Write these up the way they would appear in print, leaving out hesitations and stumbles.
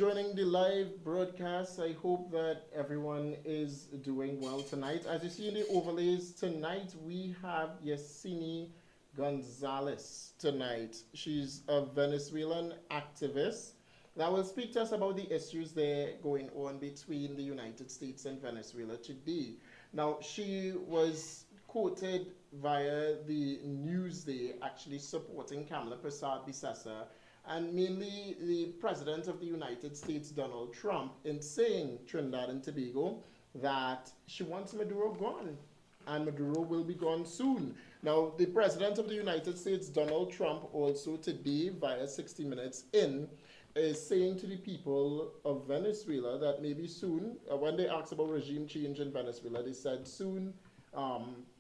joining the live broadcast. I hope that everyone is doing well tonight. As you see in the overlays tonight, we have Yesenia Gonzalez tonight. She's a Venezuelan activist that will speak to us about the issues there going on between the United States and Venezuela today. Now, she was quoted via the Newsday actually supporting Kamala Prasad-Bissessar and mainly the President of the United States, Donald Trump, in saying Trinidad and Tobago that she wants Maduro gone and Maduro will be gone soon. Now, the President of the United States, Donald Trump, also today via 60 Minutes in, is saying to the people of Venezuela that maybe soon, when they asked about regime change in Venezuela, they said soon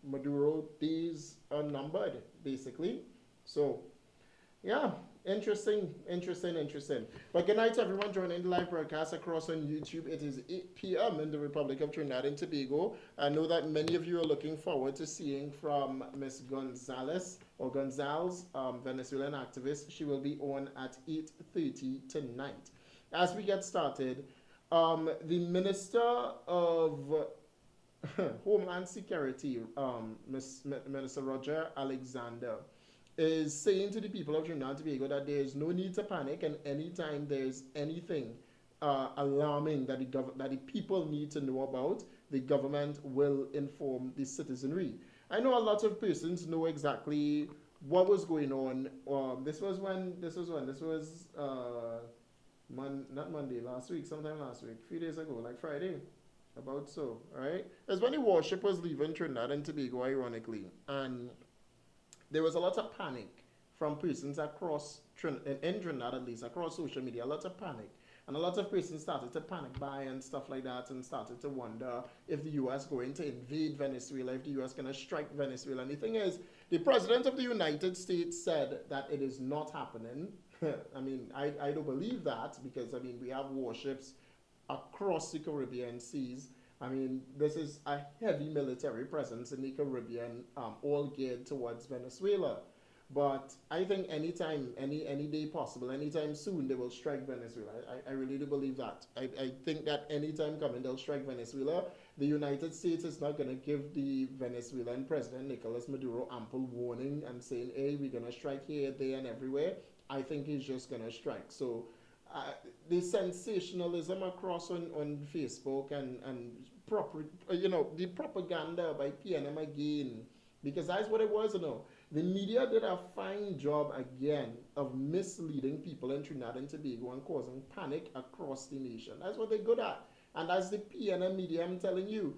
Maduro days are numbered, basically. So, yeah, interesting. But good night to everyone joining the live broadcast across on YouTube. It is 8 p.m. in the Republic of Trinidad and Tobago. I know that many of you are looking forward to seeing from Miss Gonzalez, or Gonzalez, Venezuelan activist. She will be on at 8:30 tonight. As we get started, the Minister of Homeland Security, Minister Roger Alexander, is saying to the people of Trinidad and Tobago that there is no need to panic, and anytime there's anything alarming that the people need to know about, the government will inform the citizenry. I know a lot of persons know exactly what was going on. This was not Monday, last week, sometime last week, a few days ago, like Friday, about so, alright? It's when the warship was leaving Trinidad and Tobago, ironically, and there was a lot of panic from persons across, in Trinidad at least, across social media, a lot of panic. And a lot of persons started to panic buy and stuff like that and started to wonder if the U.S. going to invade Venezuela, if the U.S. going to strike Venezuela. And the thing is, the President of the United States said that it is not happening. I mean, I don't believe that because, I mean, we have warships across the Caribbean seas. I mean, this is a heavy military presence in the Caribbean, all geared towards Venezuela. But I think anytime, any day possible, anytime soon, they will strike Venezuela. I really do believe that. I think that anytime coming, they'll strike Venezuela. The United States is not going to give the Venezuelan President, Nicolas Maduro, ample warning and saying, hey, we're going to strike here, there, and everywhere. I think he's just going to strike. So the sensationalism across on Facebook and the propaganda by PNM again, because that's what it was, The media did a fine job again of misleading people in Trinidad and Tobago and causing panic across the nation. That's what they're good at. And that's the PNM media, I'm telling you.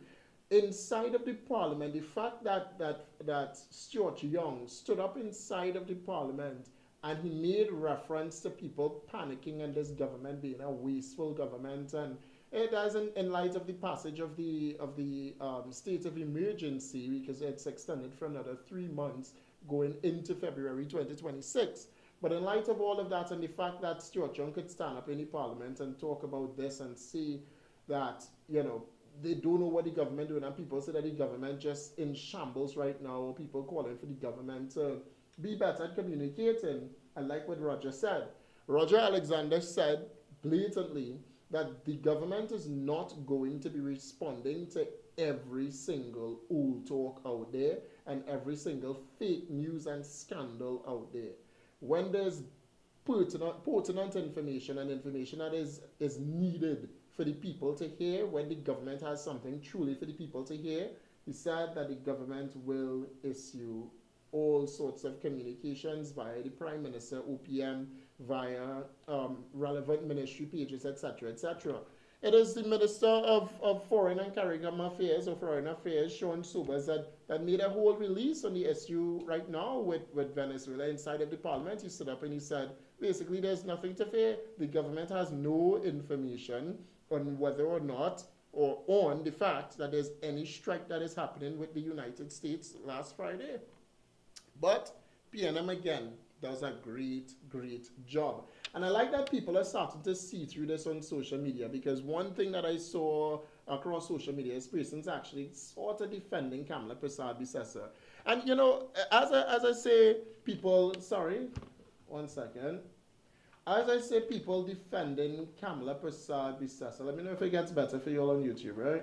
Inside of the parliament, the fact that Stuart Young stood up inside of the parliament and he made reference to people panicking and this government being a wasteful government, and it does in light of the passage of the state of emergency, because it's extended for another 3 months going into February 2026. But in light of all of that and the fact that Stuart Young could stand up in the parliament and talk about this and say that, they don't know what the government doing, and people say that the government just in shambles right now, people calling for the government to be better at communicating. I like what Roger said. Roger Alexander said blatantly that the government is not going to be responding to every single old talk out there and every single fake news and scandal out there. When there's pertinent information and information that is needed for the people to hear, when the government has something truly for the people to hear, he said that the government will issue all sorts of communications via the Prime Minister, OPM, via relevant ministry pages, etc., etc. It is the Minister of Foreign and CARICOM Affairs, or Foreign Affairs, Sean Sobers, that made a whole release on the issue right now with Venezuela inside of the parliament. He stood up and he said, basically, there's nothing to fear. The government has no information on whether or not, or on the fact that there's any strike that is happening with the United States last Friday. But PNM again does a great job. And I like that people are starting to see through this on social media, because one thing that I saw across social media is persons actually sort of defending Kamala Prasad-Bissessar. And as I say, people, sorry, one second. as I say, people defending Kamala Prasad Bisasa. Let me know if it gets better for you all on YouTube, right?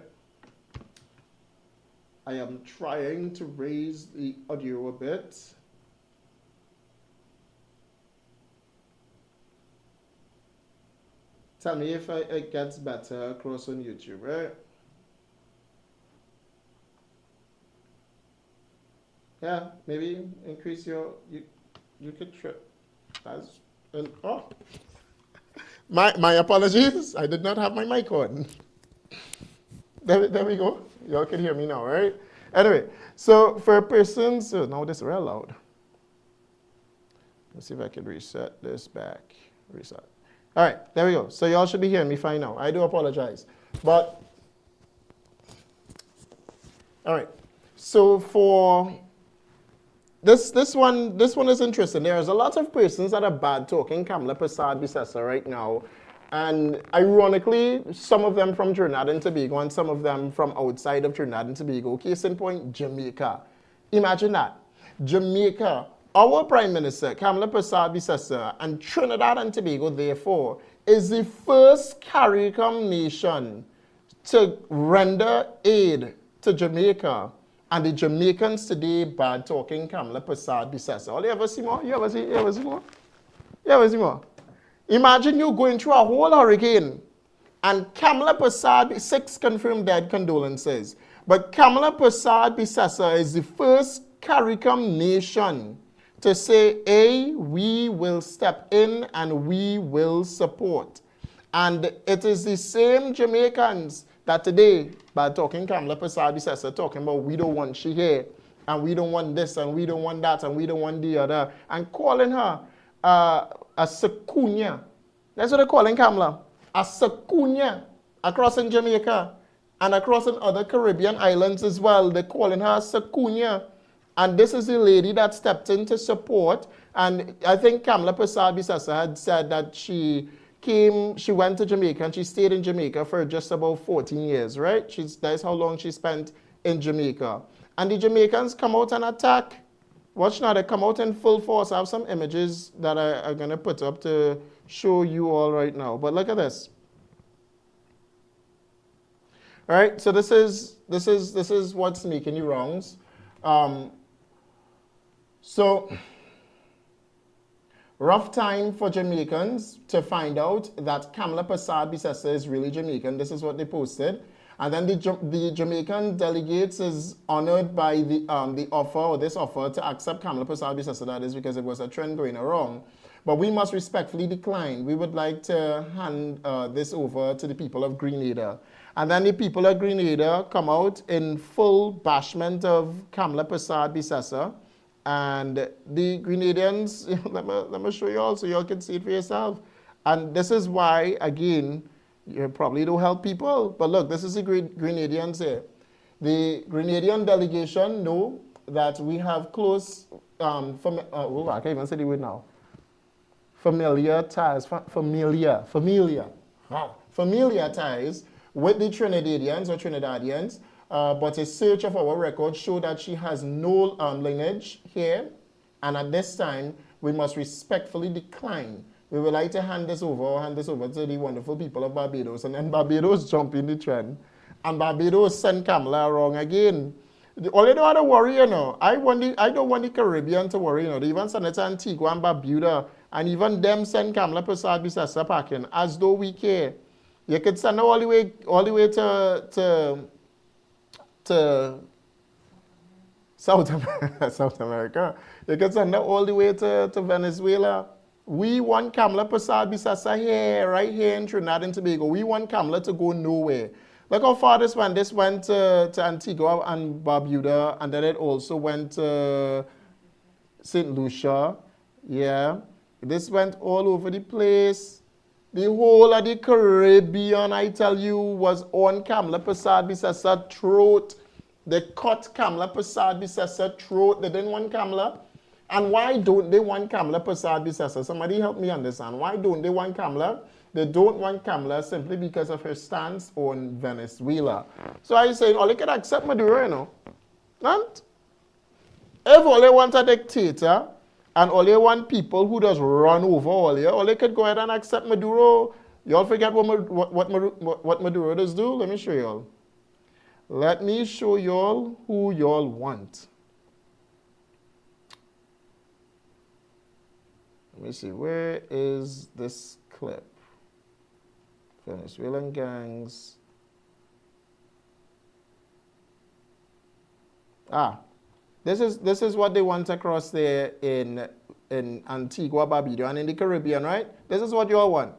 I am trying to raise the audio a bit. Tell me if it gets better across on YouTube, right? Yeah, maybe increase your, you could try. Oh, my apologies. I did not have my mic on. There we go. Y'all can hear me now, right? Anyway, so for persons, so now this is real loud. Let's see if I can reset this back. Reset. All right, there we go. So y'all should be hearing me fine now. I do apologize. But, all right. So for this one is interesting. There's a lot of persons that are bad talking Kamala Prasad Bisasa right now. And ironically, some of them from Trinidad and Tobago and some of them from outside of Trinidad and Tobago. Case in point, Jamaica. Imagine that. Jamaica, our Prime Minister, Kamala Prasad Bisasa, and Trinidad and Tobago, therefore, is the first CARICOM nation to render aid to Jamaica. And the Jamaicans today bad talking Kamala Prasad Bisasa. All you ever see more? You ever see more? You ever see more? Imagine you going through a whole hurricane and Kamala Prasad, 6 confirmed dead, condolences. But Kamala Prasad Bisasa is the first CARICOM nation to say, A, we will step in and we will support. And it is the same Jamaicans that today, by talking Kamala Prasad Bisasa, talking about we don't want she here, and we don't want this, and we don't want that, and we don't want the other, and calling her a Secunia. That's what they're calling Kamala. A Secunia across in Jamaica and across in other Caribbean islands as well. They're calling her Secunia. And this is the lady that stepped in to support. And I think Kamala Prasad Bisasa had said that she went to Jamaica and she stayed in Jamaica for just about 14 years, right? That's how long she spent in Jamaica. And the Jamaicans come out and attack. Watch now, they come out in full force. I have some images that I'm going to put up to show you all right now. But look at this. All right, so this is what's making you wrongs. So, rough time for Jamaicans to find out that Kamala Prasad Bisasa is really Jamaican. This is what they posted. And then the Jamaican delegates is honored by the offer, or this offer, to accept Kamala Prasad Bisasa, that is because it was a trend going around. But we must respectfully decline. We would like to hand this over to the people of Grenada. And then the people of Grenada come out in full bashment of Kamala Prasad Bisasa. And the Grenadians, let me show you all so you all can see it for yourself. And this is why, again, you probably don't help people. But look, this is the Grenadians here. The Grenadian delegation know that we have close, I can't even say the word now. Familiar ties with the Trinidadians or Trinidadians. But a search of our records show that she has no lineage here. And at this time, we must respectfully decline. We would like to hand this over to the wonderful people of Barbados. And then Barbados jump in the trend. And Barbados send Kamala wrong again. All you don't have to worry, you know. I don't want the Caribbean to worry, you know. They even send it to Antigua and Barbuda. And even them send Kamala Prasad Bisasa packing, as though we care. You could send her all the way to South America. You can send her all the way to Venezuela. We want Kamala Prasad Bisasa here, right here in Trinidad and Tobago. We want Kamala to go nowhere. Look how far this went. This went to Antigua and Barbuda, and then it also went to St. Lucia. Yeah. This went all over the place. The whole of the Caribbean, I tell you, was on Kamala Prasad Bisasa's throat. They cut Kamala Prasad Bisasa's throat. They didn't want Kamala. And why don't they want Kamala Prasad Bisasa? Somebody help me understand. Why don't they want Kamala? They don't want Kamala simply because of her stance on Venezuela. So I say, oh, they can accept Maduro, you know. And if all they want a dictator, and all you want people who just run over all you. All you could go ahead and accept Maduro. Y'all forget what Maduro does do? Let me show y'all. Let me show y'all who y'all want. Let me see, where is this clip? Venezuelan gangs. This is what they want across there in Antigua, Barbuda, and in the Caribbean, right? This is what you all want.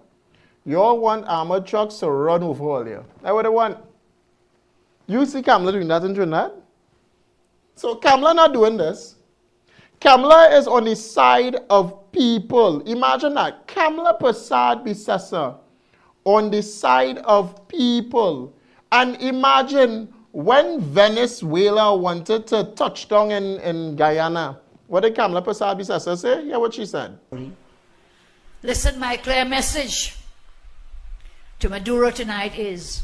You all want armored trucks to run over all you. That's what they want. You see Kamala doing that in Trinidad? So Kamala not doing this. Kamala is on the side of people. Imagine that. Kamala Prasad Bissessa on the side of people. And imagine when Venezuela wanted to touch down in Guyana. What did Kamala Prasad Bissessa say? Yeah, what she said. Listen, my clear message to Maduro tonight is,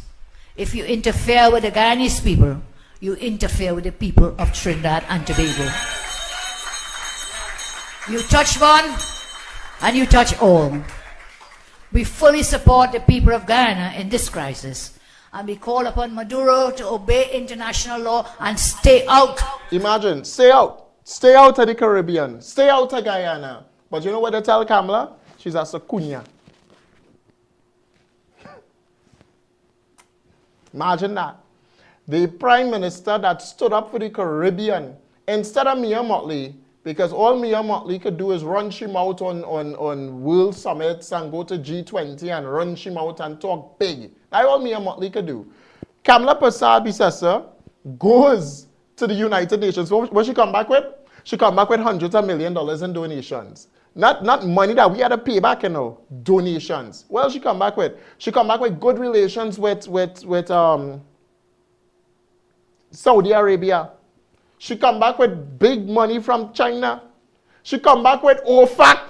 if you interfere with the Guyanese people, you interfere with the people of Trinidad and Tobago. You touch one, and you touch all. We fully support the people of Guyana in this crisis, and we call upon Maduro to obey international law and stay out. Imagine, stay out. Stay out of the Caribbean. Stay out of Guyana. But you know what they tell Kamala? She's a Sakunya. Imagine that. The prime minister that stood up for the Caribbean, instead of Mia Motley, because all Mia Motley could do is run him out on world summits and go to G20 and run him out and talk big. That's all Mia Motley could do. Kamala Prasad Bissessa goes to the United Nations. What she come back with? She come back with hundreds of millions of dollars in donations. Not money that we had to pay back, donations. Well, she come back with good relations with Saudi Arabia. She come back with big money from China. She come back with OFAC.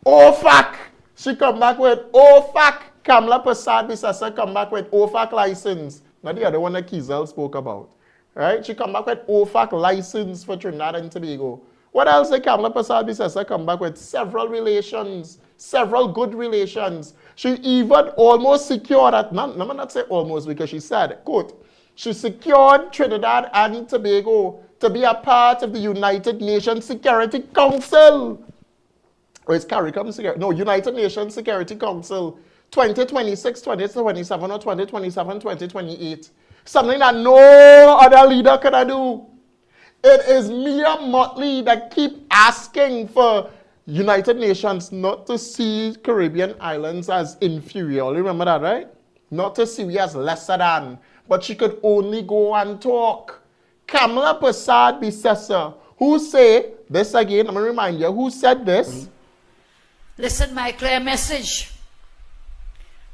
OFAC. She come back with OFAC. Kamala Prasad Bissessa come back with OFAC license. Not the other one that Kizel spoke about. Right? She come back with OFAC license for Trinidad and Tobago. What else did Kamala Prasad Bissessa come back with? Several relations, several good relations. She even almost secured, not say almost because she said, quote, she secured Trinidad and Tobago to be a part of the United Nations Security Council. Or it's CARICOM Security, no, United Nations Security Council, 2026, 2027, or 2027, 2028. Something that no other leader could do. It is Mia Motley that keep asking for United Nations not to see Caribbean islands as inferior. Remember that, right? Not to see we as lesser than. But she could only go and talk. Kamala Prasad Bissessa, who say this again, I'm going to remind you, who said this? Listen, my clear message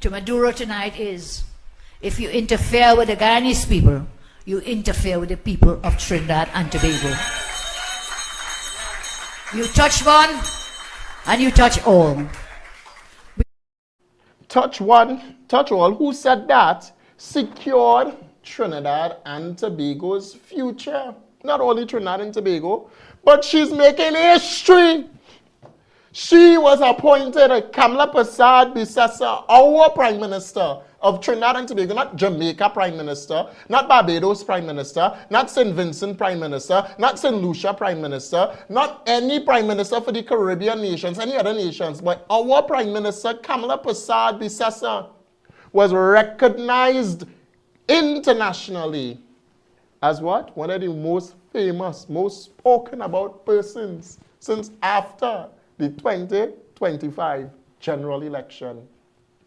to Maduro tonight is, if you interfere with the Guyanese people, you interfere with the people of Trinidad and Tobago. You touch one, and you touch all. Touch one, touch all. Who said that? Secured Trinidad and Tobago's future. Not only Trinidad and Tobago, but she's making history. She was appointed Kamala Prasad Bissessa, our Prime Minister of Trinidad and Tobago, not Jamaica Prime Minister, not Barbados Prime Minister, not St. Vincent Prime Minister, not St. Lucia Prime Minister, not any Prime Minister for the Caribbean nations, any other nations, but our Prime Minister, Kamala Prasad Bissessa, was recognized internationally as what? One of the most famous, most spoken about persons since after the 2025 general election.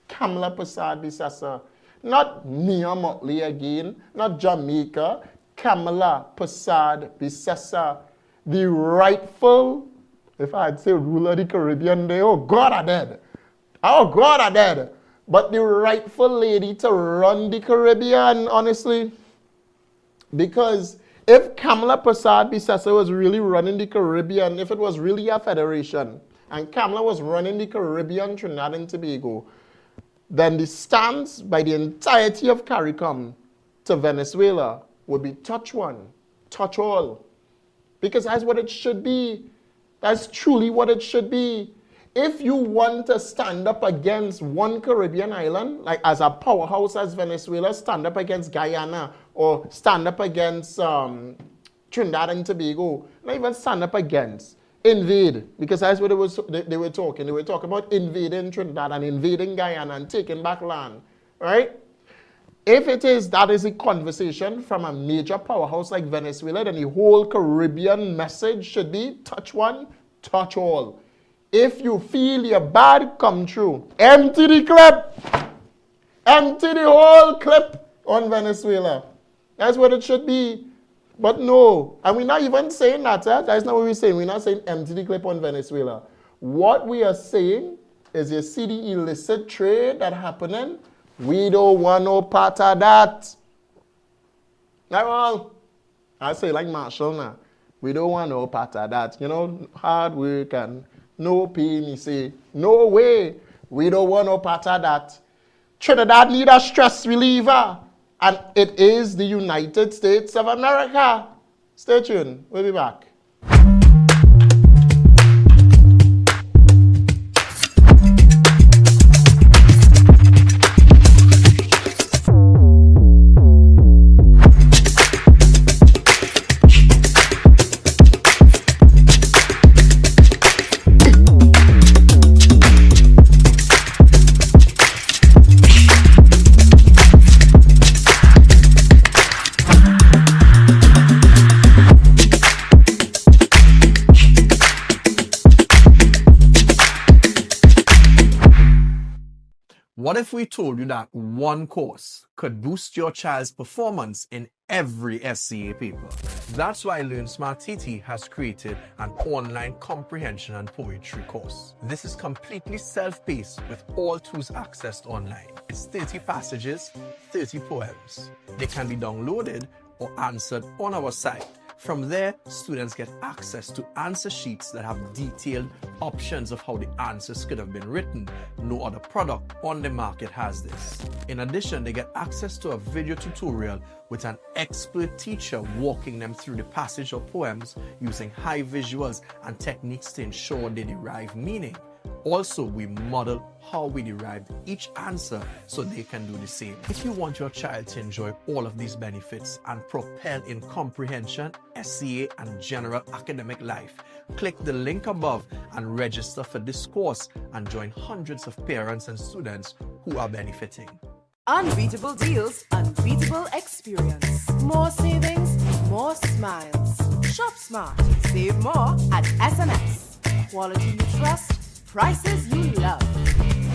Kamala Prasad Bissessa, not Mia Motley again, not Jamaica, Kamala Prasad Bissessa, the rightful, if I'd say ruler of the Caribbean, oh God, I dead. Oh God, I dead. But the rightful lady to run the Caribbean, honestly, because if Kamala Prasad Bissessa was really running the Caribbean, if it was really a federation, and Kamala was running the Caribbean, Trinidad and Tobago, then the stance by the entirety of CARICOM to Venezuela would be touch one, touch all. Because that's what it should be. That's truly what it should be. If you want to stand up against one Caribbean island, like as a powerhouse as Venezuela, stand up against Guyana or stand up against Trinidad and Tobago, not even stand up against, invade, because that's what they were talking. They were talking about invading Trinidad and invading Guyana and taking back land, right? If that is a conversation from a major powerhouse like Venezuela, then the whole Caribbean message should be touch one, touch all. If you feel you're bad, come through. Empty the clip. Empty the whole clip on Venezuela. That's what it should be. But no, and we're not even saying that. That's not what we're saying. We're not saying empty the clip on Venezuela. What we are saying is you see the illicit trade that happening. We don't want no part of that. Not wrong. I say like Marshall now. We don't want no part of that. You know, hard work and no pay, me say. No way. We don't want no part of that. Trinidad need a stress reliever. And it is the United States of America. Stay tuned. We'll be back. What if we told you that one course could boost your child's performance in every SCA paper? That's why Learn Smart TT has created an online comprehension and poetry course. This is completely self-paced with all tools accessed online. It's 30 passages, 30 poems. They can be downloaded or answered on our site. From there, students get access to answer sheets that have detailed options of how the answers could have been written. No other product on the market has this. In addition, they get access to a video tutorial with an expert teacher walking them through the passage or poems using high visuals and techniques to ensure they derive meaning. Also, we model how we derived each answer so they can do the same. If you want your child to enjoy all of these benefits and propel in comprehension, SCA, and general academic life, click the link above and register for this course and join hundreds of parents and students who are benefiting. Unbeatable deals, unbeatable experience. More savings, more smiles. Shop smart, save more at SNS. Quality you trust, prices you love.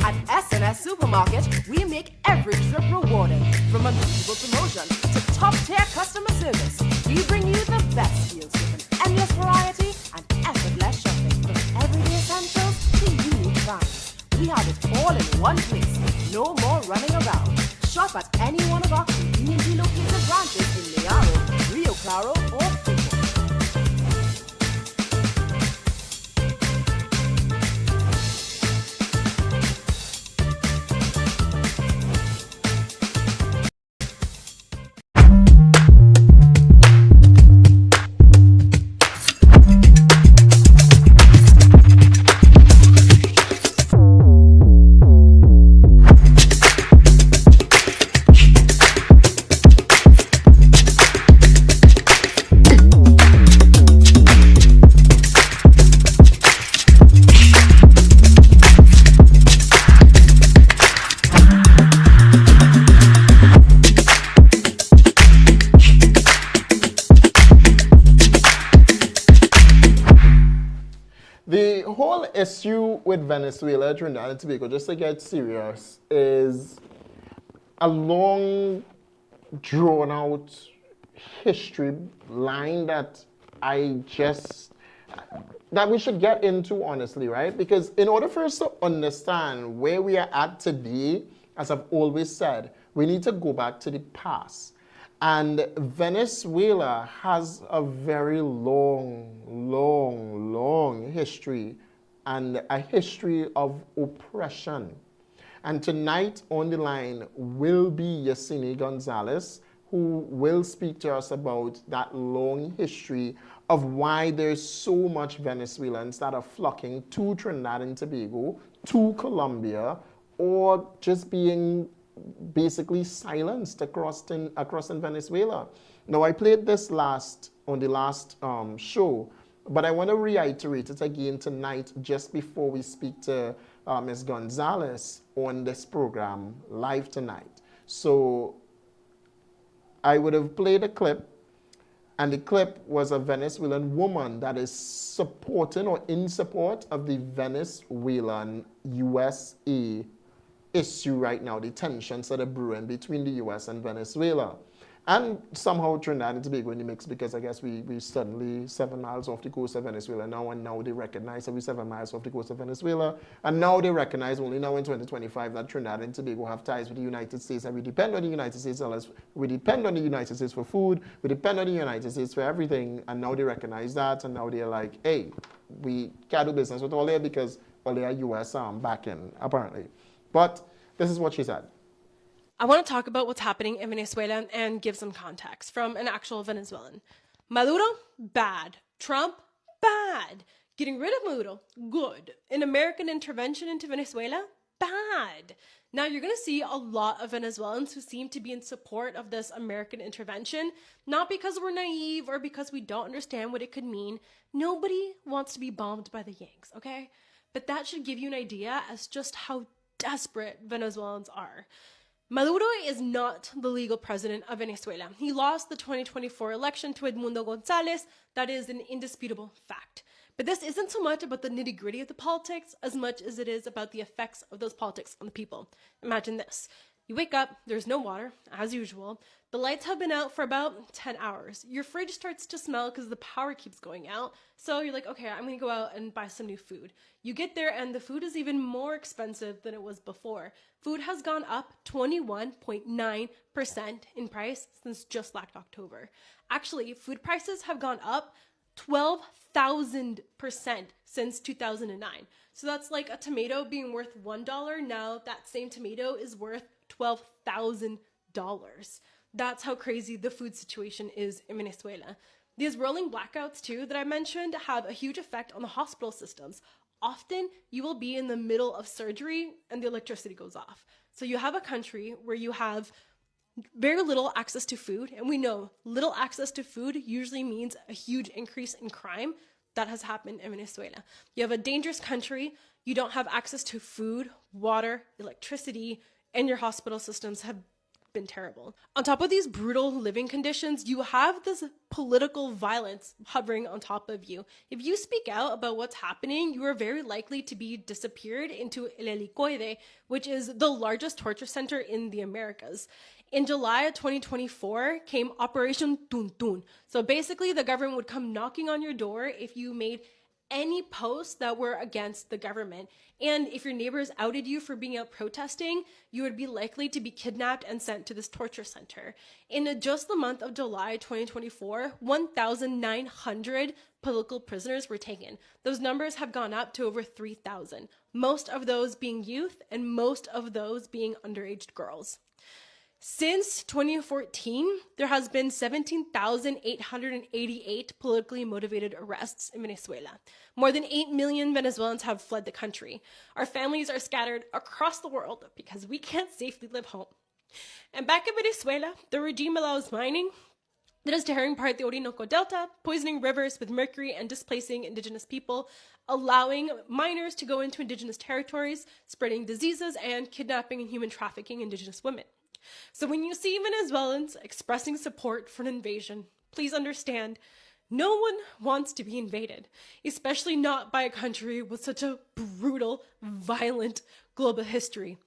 At SNS Supermarket, we make every trip rewarding. From unbeatable promotion to top-tier customer service, we bring you the best deals with an endless variety and effortless shopping. From everyday essentials to unique finds. We have it all in one place. No more running around. Shop at any one of our conveniently located branches in Mayaro, Rio Claro, or Pico. The whole issue with Venezuela, Trinidad and Tobago, just to get serious, is a long, drawn-out history line that that we should get into, honestly, right? Because in order for us to understand where we are at today, as I've always said, we need to go back to the past. And Venezuela has a very long history and a history of oppression. And tonight on the line will be Yesenia Gonzalez, who will speak to us about that long history of why there's so much Venezuelans that are flocking to Trinidad and Tobago, to Colombia, or just being basically silenced across in Venezuela. Now, I played this on the last show, but I want to reiterate it again tonight just before we speak to Ms. Gonzalez on this program live tonight. So I would have played a clip, and the clip was a Venezuelan woman that is supporting or in support of the Venezuelan USA issue right now, the tensions that are brewing between the US and Venezuela. And somehow Trinidad and Tobago in the mix, because I guess we suddenly 7 miles off the coast of Venezuela now, and now they recognize that we're 7 miles off the coast of Venezuela, and now they recognize only now in 2025 that Trinidad and Tobago have ties with the United States, and we depend on the United States, we depend on the United States for food, we depend on the United States for everything, and now they recognize that, and now they're like, hey, we can't do business with all there because all they are US backing, apparently. But this is what she said. I want to talk about what's happening in Venezuela and give some context from an actual Venezuelan. Maduro, bad. Trump, bad. Getting rid of Maduro, good. An American intervention into Venezuela, bad. Now you're going to see a lot of Venezuelans who seem to be in support of this American intervention, not because we're naive or because we don't understand what it could mean. Nobody wants to be bombed by the Yanks, okay? But that should give you an idea as just how desperate Venezuelans are. Maduro is not the legal president of Venezuela. He lost the 2024 election to Edmundo Gonzalez. That is an indisputable fact. But this isn't so much about the nitty-gritty of the politics as much as it is about the effects of those politics on the people. Imagine this. You wake up, there's no water, as usual. The lights have been out for about 10 hours. Your fridge starts to smell because the power keeps going out. So you're like, okay, I'm going to go out and buy some new food. You get there and the food is even more expensive than it was before. Food has gone up 21.9% in price since just last October. Actually, food prices have gone up 12,000% since 2009. So that's like a tomato being worth $1. Now that same tomato is worth $12,000. That's how crazy the food situation is in Venezuela. These rolling blackouts too that I mentioned have a huge effect on the hospital systems. Often you will be in the middle of surgery and the electricity goes off. So you have a country where you have very little access to food, and we know little access to food usually means a huge increase in crime. That has happened in Venezuela. You have a dangerous country, you don't have access to food, water, electricity, and your hospital systems have been terrible. On top of these brutal living conditions, you have this political violence hovering on top of you. If you speak out about what's happening, you are very likely to be disappeared into El Helicoide, which is the largest torture center in the Americas. In July of 2024 came Operation Tuntun. So basically the government would come knocking on your door if you made any posts that were against the government. And if your neighbors outed you for being out protesting, you would be likely to be kidnapped and sent to this torture center. In just the month of July 2024, 1,900 political prisoners were taken. Those numbers have gone up to over 3,000, most of those being youth and most of those being underage girls. Since 2014, there has been 17,888 politically motivated arrests in Venezuela. More than 8 million Venezuelans have fled the country. Our families are scattered across the world because we can't safely live home. And back in Venezuela, the regime allows mining that is tearing apart the Orinoco Delta, poisoning rivers with mercury and displacing indigenous people, allowing miners to go into indigenous territories, spreading diseases, and kidnapping and human trafficking indigenous women. So when you see Venezuelans expressing support for an invasion, please understand, no one wants to be invaded, especially not by a country with such a brutal, violent global history.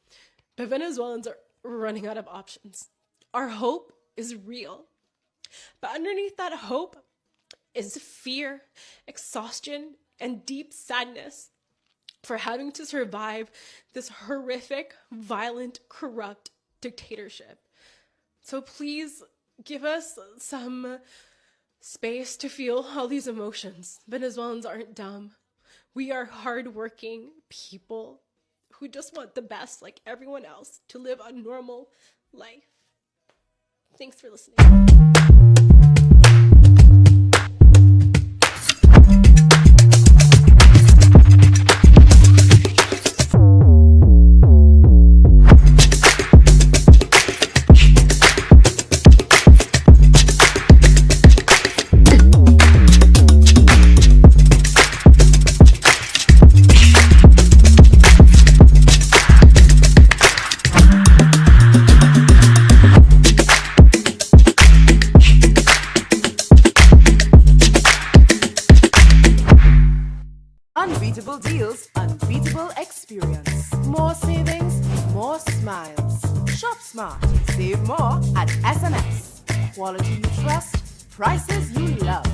But Venezuelans are running out of options. Our hope is real. But underneath that hope is fear, exhaustion, and deep sadness for having to survive this horrific, violent, corrupt dictatorship. So please give us some space to feel all these emotions. Venezuelans aren't dumb. We are hardworking people who just want the best, like everyone else, to live a normal life. Thanks for listening. Unbeatable deals, unbeatable experience. More savings, more smiles. Shop smart, save more at SNS. Quality you trust, prices you love.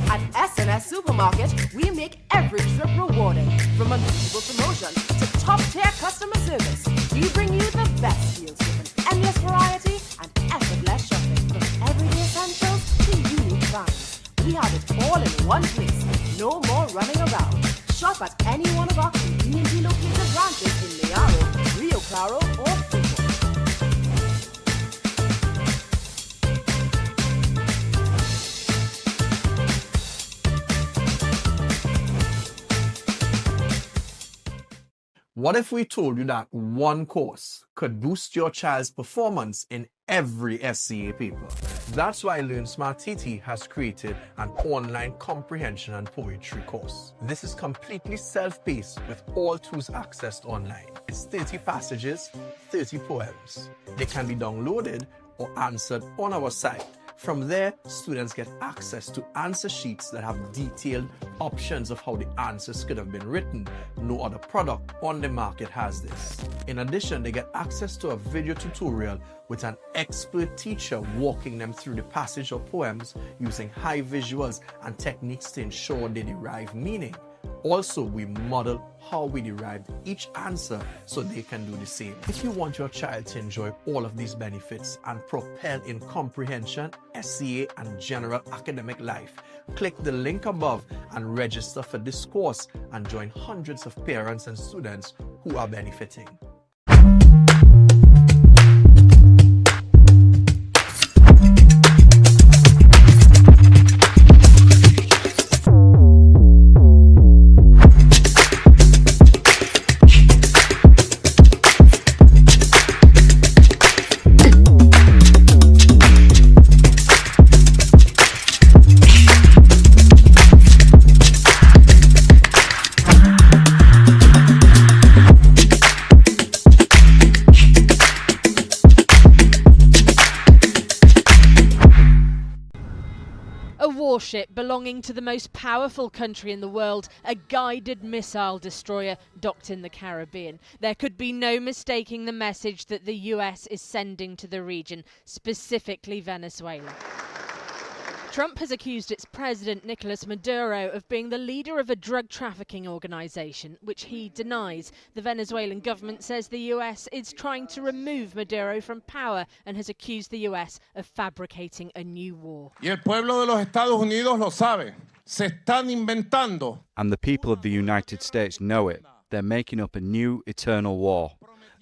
At SNS Supermarket, we make every trip rewarding. From unbeatable promotions to top-tier customer service, we bring you the best deals with an endless variety and effortless shopping. From everyday essentials to unique finds, we have it all in one place. No more running around. Shop at any one of our conveniently located branches in Mayaro, Rio Claro, or Fuco. What if we told you that one course could boost your child's performance in every SCA paper? That's why Learn Smart TT has created an online comprehension and poetry course. This is completely self-paced with all tools accessed online. It's 30 passages, 30 poems. They can be downloaded or answered on our site. From there, students get access to answer sheets that have detailed options of how the answers could have been written. No other product on the market has this. In addition, they get access to a video tutorial with an expert teacher walking them through the passage or poems using high visuals and techniques to ensure they derive meaning. Also, we model how we derived each answer so they can do the same. If you want your child to enjoy all of these benefits and propel in comprehension, SCA, and general academic life, click the link above and register for this course and join hundreds of parents and students who are benefiting. Warship belonging to the most powerful country in the world, a guided missile destroyer docked in the Caribbean. There could be no mistaking the message that the US is sending to the region, specifically Venezuela. Trump has accused its president, Nicolas Maduro, of being the leader of a drug trafficking organization, which he denies. The Venezuelan government says the US is trying to remove Maduro from power and has accused the US of fabricating a new war. Y el pueblo de los Estados Unidos lo sabe. Se están inventando. And the people of the United States know it. They're making up a new eternal war.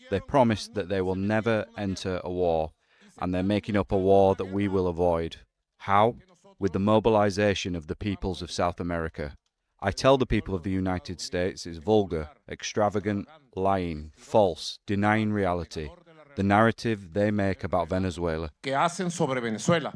They promised that they will never enter a war, and they're making up a war that we will avoid. How? With the mobilization of the peoples of South America. I tell the people of the United States it's vulgar, extravagant, lying, false, denying reality, the narrative they make about Venezuela. Que hacen sobre Venezuela.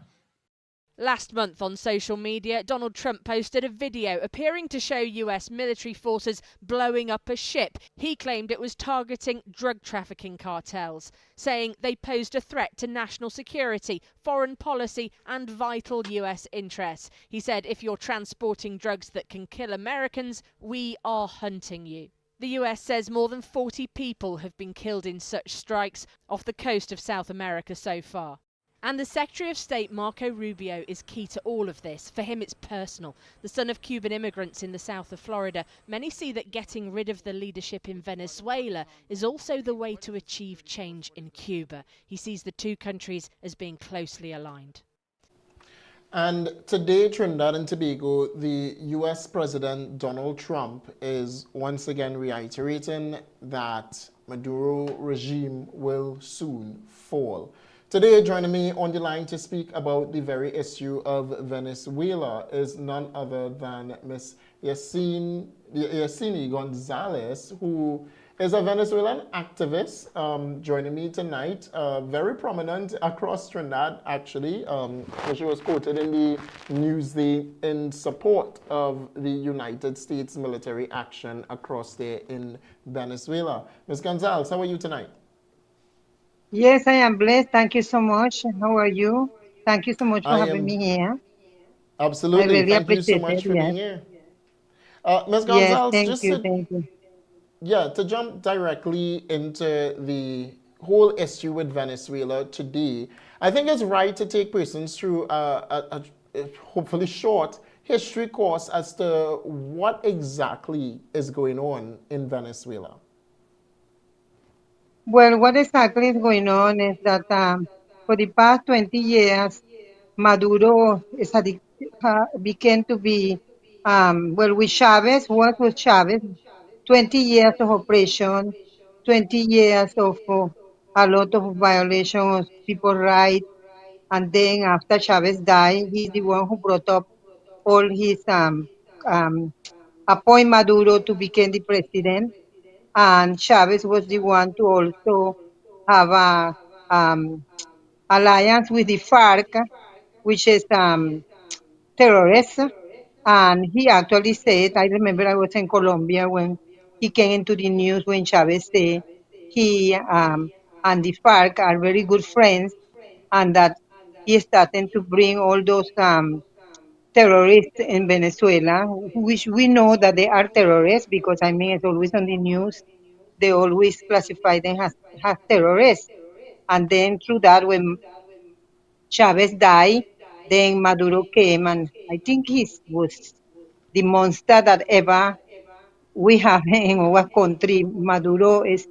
Last month on social media, Donald Trump posted a video appearing to show US military forces blowing up a ship. He claimed it was targeting drug trafficking cartels, saying they posed a threat to national security, foreign policy and vital US interests. He said, if you're transporting drugs that can kill Americans, we are hunting you. The US says more than 40 people have been killed in such strikes off the coast of South America so far. And the Secretary of State, Marco Rubio, is key to all of this. For him, it's personal. The son of Cuban immigrants in the south of Florida, many see that getting rid of the leadership in Venezuela is also the way to achieve change in Cuba. He sees the two countries as being closely aligned. And today, Trinidad and Tobago, the US President Donald Trump is once again reiterating that Maduro regime will soon fall. Today, joining me on the line to speak about the very issue of Venezuela is none other than Miss Yacine Gonzalez, who is a Venezuelan activist, joining me tonight. Very prominent across Trinidad, actually. She was quoted in the Newsday in support of the United States military action across there in Venezuela. Ms. Gonzalez, how are you tonight? Yes, I am blessed. Thank you so much. How are you? Thank you so much for I having am me here. I absolutely. really Thank you so appreciate it. much for Yes. being here. Ms. Yes, Gonzalez, thank just you. to, Thank you. yeah, to jump directly into the whole issue with Venezuela today, I think it's right to take persons through a hopefully short history course as to what exactly is going on in Venezuela. Well, what exactly is going on is that for the past 20 years, Maduro began to be, with Chavez, what was Chavez? 20 years of oppression, 20 years of a lot of violations of people's rights. And then after Chavez died, he's the one who brought up all his appoint Maduro to become the president, and Chavez was the one to also have a alliance with the FARC, which is terrorists. And he actually said, I remember I was in Colombia when he came into the news when Chavez said he and the FARC are very good friends, and that he is starting to bring all those terrorists in Venezuela, which we know that they are terrorists because I mean it's always on the news. They always classify them as terrorists. And then through that, when Chavez died, then Maduro came, and I think he was the monster that ever we have in our country. Maduro is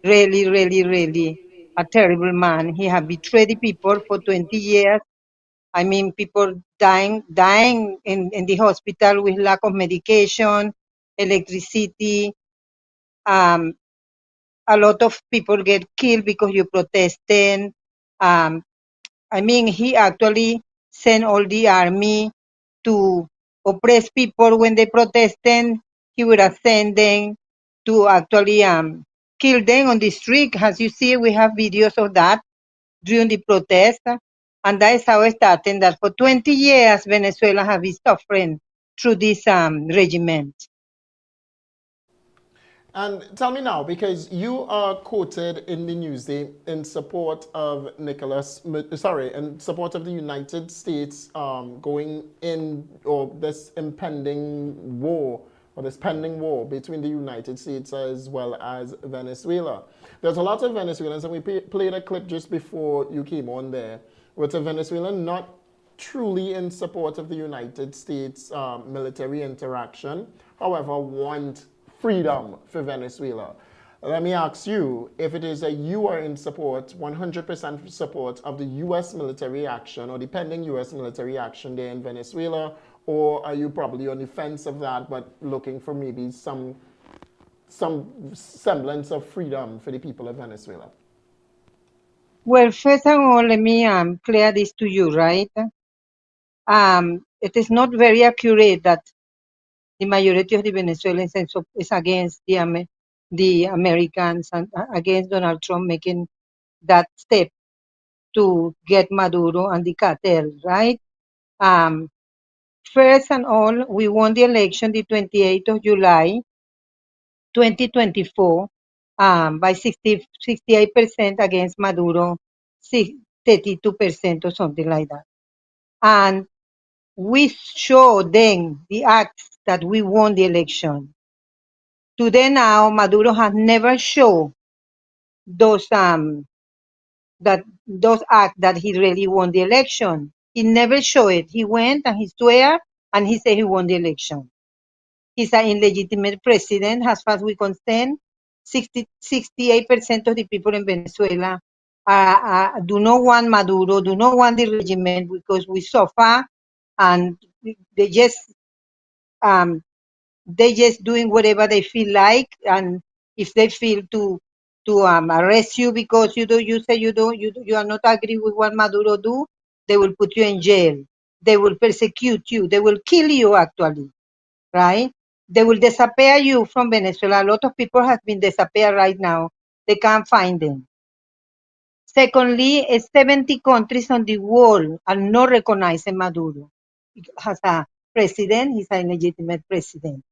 really, really, really a terrible man. He has betrayed the people for 20 years. I mean, people dying in the hospital with lack of medication, electricity. Um, a lot of people get killed because you protesting. Um, I mean, he actually sent all the army to oppress people when they protesting. He would have sent them to actually kill them on the street. As you see, we have videos of that during the protest. And that is how it started, that for 20 years, Venezuela have been suffering through this regiment. And tell me now, because you are quoted in the Newsday in support of in support of the United States going in, or this impending war, or this pending war between the United States as well as Venezuela. There's a lot of Venezuelans, and we played a clip just before you came on there, with a Venezuelan not truly in support of the United States military interaction, however, want freedom for Venezuela. Let me ask you, if it is that you are in support, 100% support of the U.S. military action or the pending U.S. military action there in Venezuela, or are you probably on the fence of that, but looking for maybe some semblance of freedom for the people of Venezuela? Well, first of all, let me clear this to you, right? It is not very accurate that the majority of the Venezuelans is against the Americans and against Donald Trump making that step to get Maduro and the cartel, right? First and all, we won the election the 28th of July, 2024, by 68% against Maduro, 32% or something like that. And we show them the acts that we won the election. Today now, Maduro has never shown those those acts that he really won the election. He never showed it. He went and he swear and he said he won the election. He's an illegitimate president, as far as we concern. 68% of the people in Venezuela do not want Maduro, do not want the regime because we suffer, and they just doing whatever they feel like, and if they feel to arrest you because you say you are not agree with what Maduro do. They will put you in jail. They will persecute you. They will kill you actually, right? They will disappear you from Venezuela. A lot of people have been disappeared right now. They can't find them. Secondly, 70 countries on the world are not recognizing Maduro as a president. He's a legitimate president.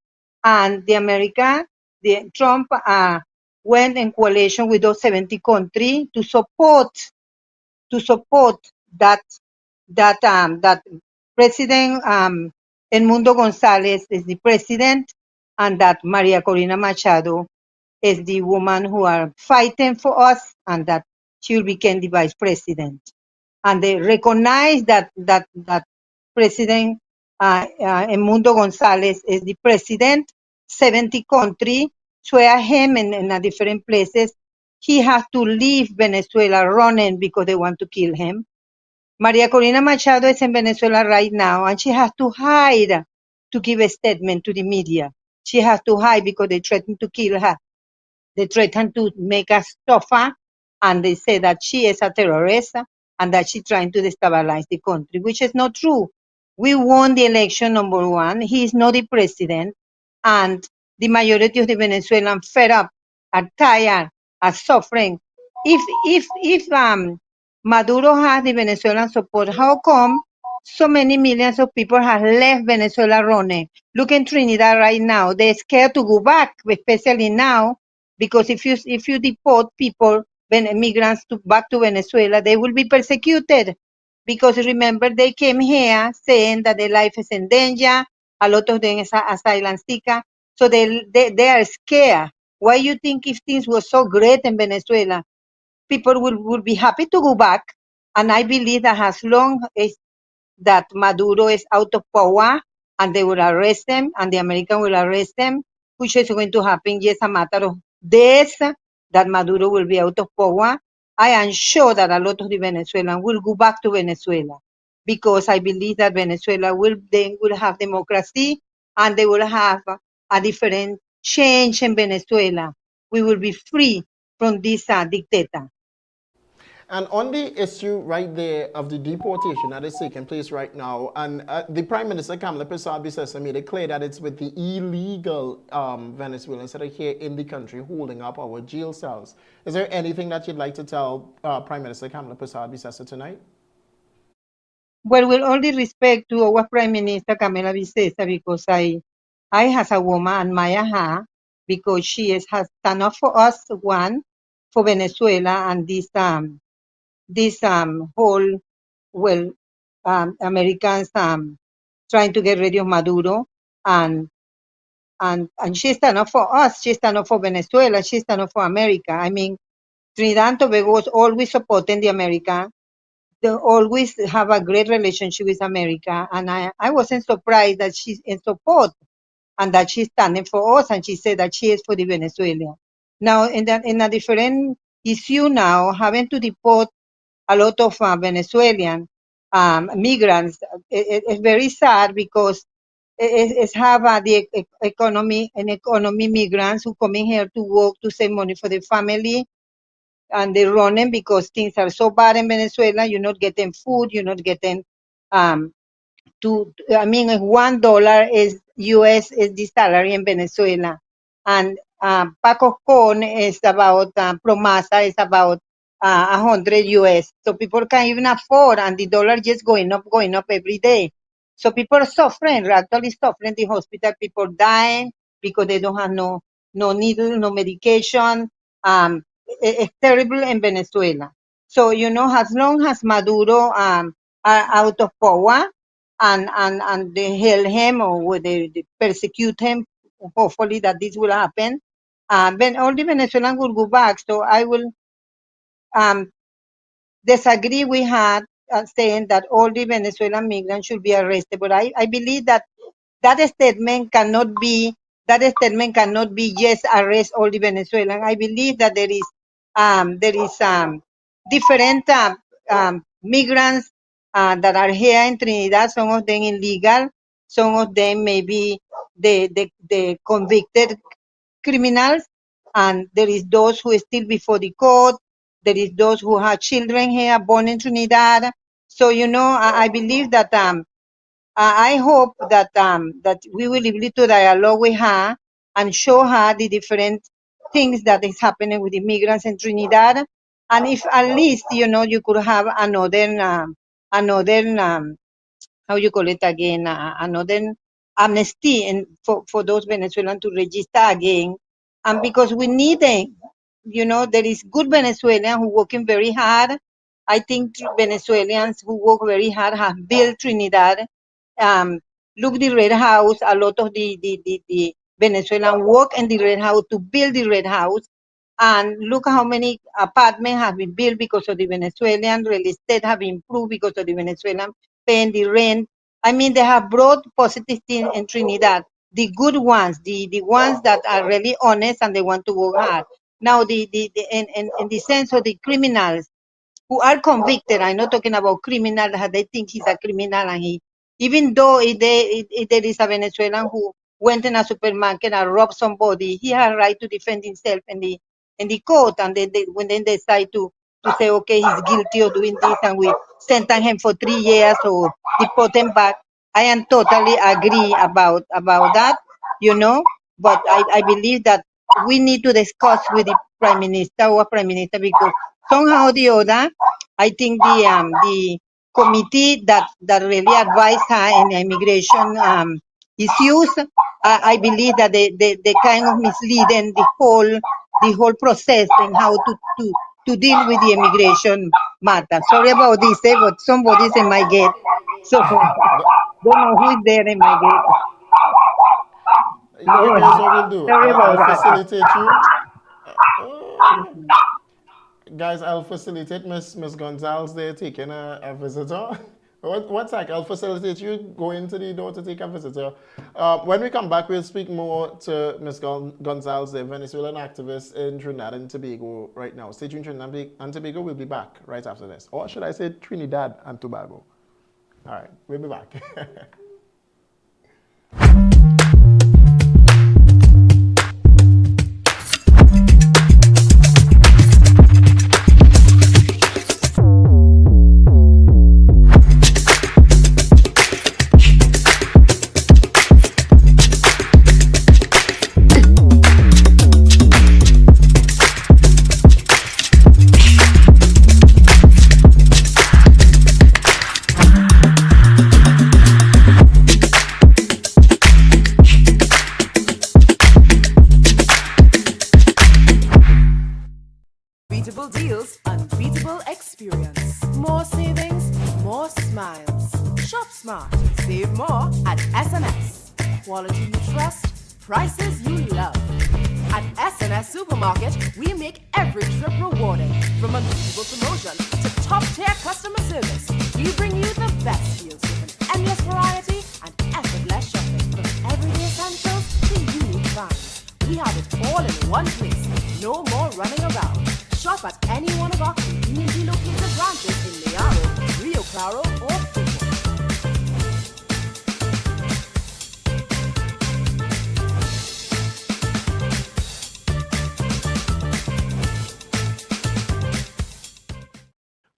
And Trump went in coalition with those 70 countries to support that President Edmundo González is the president, and that Maria Corina Machado is the woman who are fighting for us, and that she will become the vice president. And they recognize that President Edmundo González is the president. 70 countries swear him in different places. He has to leave Venezuela running because they want to kill him. Maria Corina Machado is in Venezuela right now, and she has to hide to give a statement to the media. She has to hide because they threaten to kill her. They threaten to make us suffer, and they say that she is a terrorist and that she's trying to destabilize the country, which is not true. We won the election, number one. He is not the president, and the majority of the Venezuelans fed up, are tired, are suffering. If Maduro has the Venezuelan support, how come so many millions of people have left Venezuela running? Look in Trinidad right now. They're scared to go back, especially now, because if you deport people, when immigrants back to Venezuela, they will be persecuted. Because remember, they came here saying that their life is in danger. A lot of them is asylum seeker. So they are scared. Why you think if things were so great in Venezuela, people would be happy to go back? And I believe that as long as that Maduro is out of power and they will arrest them and the American will arrest them, which is going to happen just a matter of days, that Maduro will be out of power. I am sure that a lot of the Venezuelans will go back to Venezuela, because I believe that Venezuela will have democracy, and they will have a different change in Venezuela. We will be free from this dictator. And on the issue right there of the deportation that is taking place right now, and the Prime Minister Kamala Persaud made it clear that it's with the illegal Venezuelans that are here in the country holding up our jail cells. Is there anything that you'd like to tell Prime Minister Kamala Persaud tonight? Well, with all the respect to our Prime Minister Camila Vicesa, because I as a woman admire her, because she has stand up for us, one, for Venezuela, and this whole, well, Americans trying to get rid of Maduro, and she stand up for us, she stand up for Venezuela, she stand up for America. I mean, Trinidad and Tobago was always supporting the America. They always have a great relationship with America, and I wasn't surprised that she's in support and that she's standing for us, and she said that she is for the Venezuelan. Now, in a different issue now, having to deport a lot of Venezuelan migrants, it's very sad, because it's have the economy migrants who coming here to work, to save money for the family, and they're running because things are so bad in Venezuela. You're not getting food. You're not getting $1 is US is the salary in Venezuela, and pack of corn is about promasa is about 100 US. So people can't even afford, and the dollar just going up every day. So people are suffering, actually suffering. The hospital, people dying because they don't have no needle, no medication. It's terrible in Venezuela. So as long as Maduro are out of power, and they held him, or they persecute him, hopefully that this will happen, then all the Venezuelans will go back. So I will disagree with her saying that all the Venezuelan migrants should be arrested. But I believe that statement cannot be just arrest all the Venezuelans. I believe that there is different migrants that are here in Trinidad. Some of them illegal, some of them maybe the convicted criminals, and there is those who are still before the court. There is those who have children here born in Trinidad. So, I believe that I hope that we will be able to dialogue with her and show her the different things that is happening with immigrants in Trinidad. And if at least, you could have another how you call it again, another amnesty for those Venezuelans to register again. And because we need them, there is good Venezuelans who working very hard. I think Venezuelans who work very hard have built Trinidad. Um, Look, the Red House, a lot of the Venezuelan work in the Red House to build the Red House. And look how many apartments have been built because of the Venezuelan. Real estate have improved because of the Venezuelan paying the rent. I mean, they have brought positive things in Trinidad. The good ones, the ones that are really honest and they want to work hard. Now, in the sense of the criminals who are convicted, I'm not talking about criminal that they think he's a criminal and even though there is a Venezuelan who went in a supermarket and robbed somebody, he has a right to defend himself in the court, and when they decide to say, okay, he's guilty of doing this, and we sentence him for 3 years or deport him back. I am totally agree about that, but I believe that we need to discuss with the Prime Minister or Prime Minister, because somehow or the other, I think the committee that really advised her in immigration issues, I believe that they kind of misleading the whole process and how to deal with the immigration matter. Sorry about this, but somebody's in my gate, so don't know who is there in my gate. Here's what we'll do. Sorry about I'll that. facilitate you. Guys, I'll facilitate Miss Gonzalez there taking a visitor. What's that? I'll facilitate you go into the door to take a visitor. When we come back, we'll speak more to Miss Gonzalez, the Venezuelan activist in Trinidad and Tobago right now. Stay tuned, Trinidad and Tobago. We'll be back right after this. Or should I say Trinidad and Tobago? All right, we'll be back. Unbeatable deals, unbeatable experience. More savings, more smiles. Shop smart, save more at SNS. Quality you trust, prices you love. At SNS Supermarket, we make every trip rewarding. From unbeatable promotion to top-tier customer service, we bring you the best deals with an endless variety and effortless shopping. From everyday essentials to unique finds, we have it all in one place. No more running around. Shop at any one of our conveniently located branches in Mayaro, Rio Claro, or Fumo.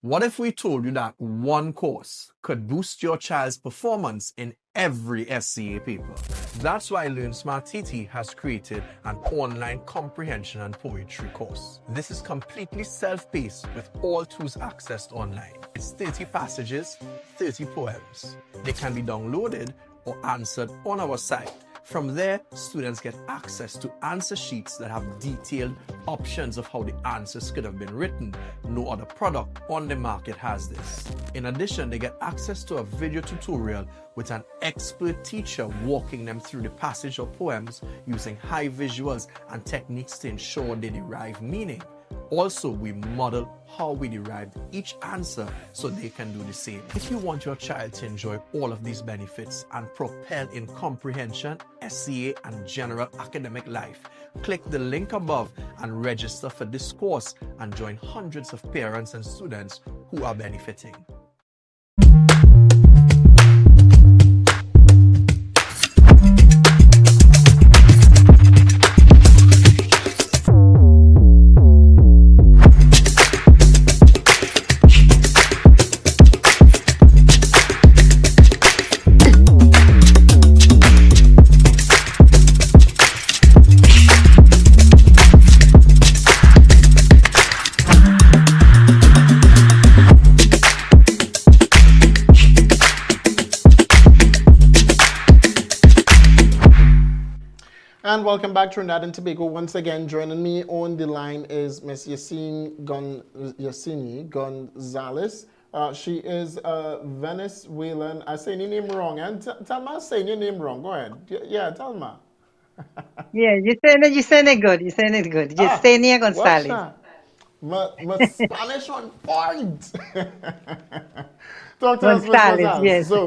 What if we told you that one course could boost your child's performance in every SCA paper? That's why Learn Smart TT has created an online comprehension and poetry course. This is completely self-paced with all tools accessed online. It's 30 passages, 30 poems. They can be downloaded or answered on our site. From there, students get access to answer sheets that have detailed options of how the answers could have been written. No other product on the market has this. In addition, they get access to a video tutorial with an expert teacher walking them through the passage of poems using high visuals and techniques to ensure they derive meaning. Also, we model how we derived each answer so they can do the same. If you want your child to enjoy all of these benefits and propel in comprehension, SCA, and general academic life, click the link above and register for this course and join hundreds of parents and students who are benefiting. And welcome back to Trinidad and Tobago. Once again, joining me on the line is Miss Yacine Gonzalez. She is a Venezuelan. I say your name wrong, and tell me I'm saying your name wrong. Go ahead. Yeah, tell me. Yeah, you saying it good. You saying it good. Yesenia Watch Gonzalez. that. My Spanish on point. Talk to us, Miss Gonzalez, Gonzalez. yes. So,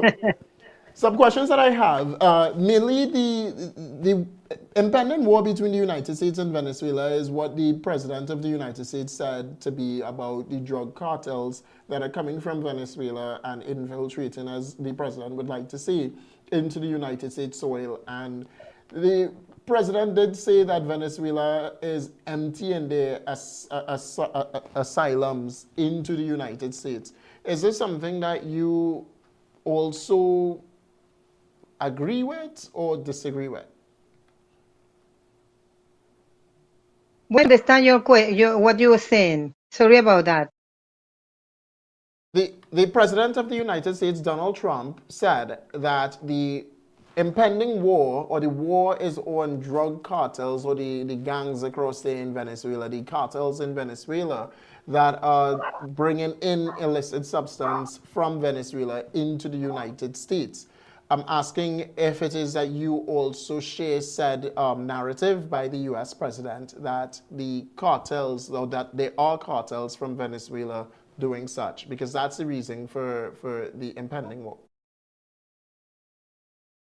some questions that I have, mainly the impending war between the United States and Venezuela is what the President of the United States said to be about the drug cartels that are coming from Venezuela and infiltrating, as the President would like to say, into the United States soil. And the President did say that Venezuela is emptying their asylums into the United States. Is this something that you also agree with or disagree with? We understand what you were saying. Sorry about that. The President of the United States, Donald Trump, said that the impending war, or the war, is on drug cartels or the gangs across there in Venezuela, the cartels in Venezuela that are bringing in illicit substance from Venezuela into the United States. I'm asking if it is that you also share said narrative by the U.S. president that the cartels, or that there are cartels from Venezuela doing such, because that's the reason for the impending war.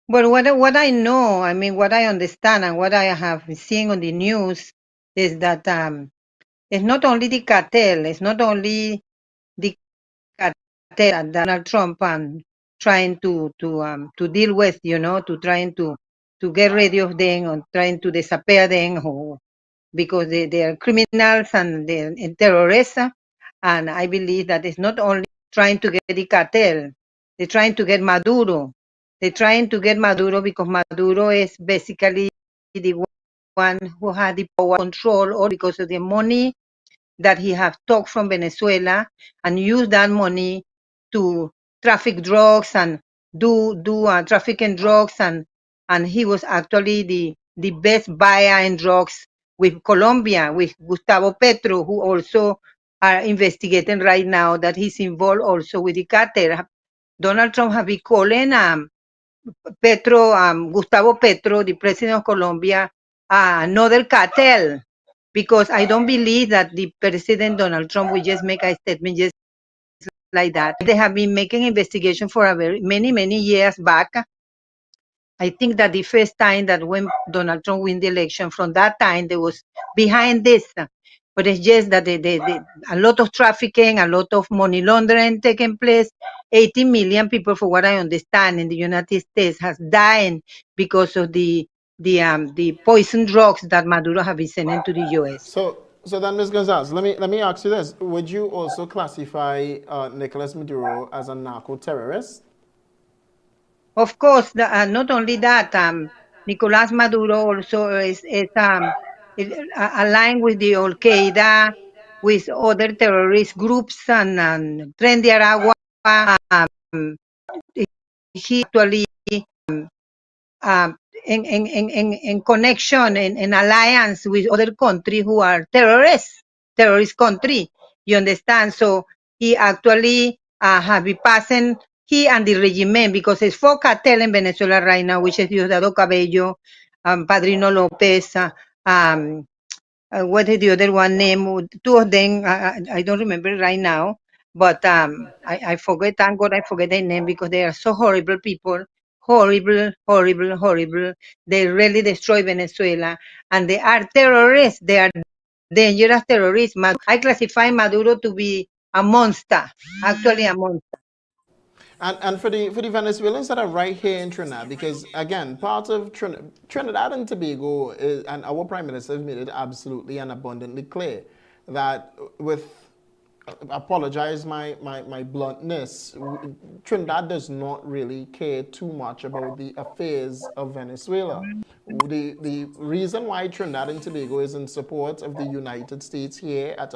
But what I know, I mean, what I understand and what I have seen on the news is that it's not only the cartel, it's not only the cartel that Donald Trump trying to deal with, to trying to get rid of them or trying to disappear them, or because they are criminals and they're terrorists. And I believe that it's not only trying to get the cartel, they're trying to get Maduro. They're trying to get Maduro because Maduro is basically the one who had the power control, or because of the money that he have took from Venezuela and use that money to traffic drugs and do trafficking drugs, and he was actually the best buyer in drugs with Colombia, with Gustavo Petro, who also are investigating right now that he's involved also with the cartel. Donald Trump have been calling Gustavo Petro, the president of Colombia, another cartel, because I don't believe that the President Donald Trump will just make a statement just like that. They have been making investigation for many years back. I think that the first time that when Donald Trump win the election, from that time they was behind this. But it's just that a lot of trafficking, a lot of money laundering taking place. 80 million people, for what I understand, in the United States has died because of the poison drugs that Maduro have been sending to the U.S. So then, Ms. Gonzalez, let me ask you this: would you also classify Nicolas Maduro as a narco terrorist? Of course, not only that, Nicolás Maduro also is aligned with the Al Qaeda, with other terrorist groups, and Tren de Aragua. He actually um, in connection, in alliance with other countries who are terrorist country. You understand? So he actually have been passing, he and the regime, because it's four cartel in Venezuela right now, which is Diosdado Cabello, Padrino Lopez, what is the other one name? Two of them, I don't remember right now, but I forget, thank God I forget their name, because they are so horrible people. Horrible. They really destroy Venezuela, and they are terrorists. They are dangerous terrorists. I classify Maduro to be a monster, actually a monster. And for the Venezuelans that are right here in Trinidad, because again, part of Trinidad and Tobago is, and our Prime Minister has made it absolutely and abundantly clear that with, apologize my bluntness, Trinidad does not really care too much about the affairs of Venezuela. The reason why Trinidad and Tobago is in support of the United States here at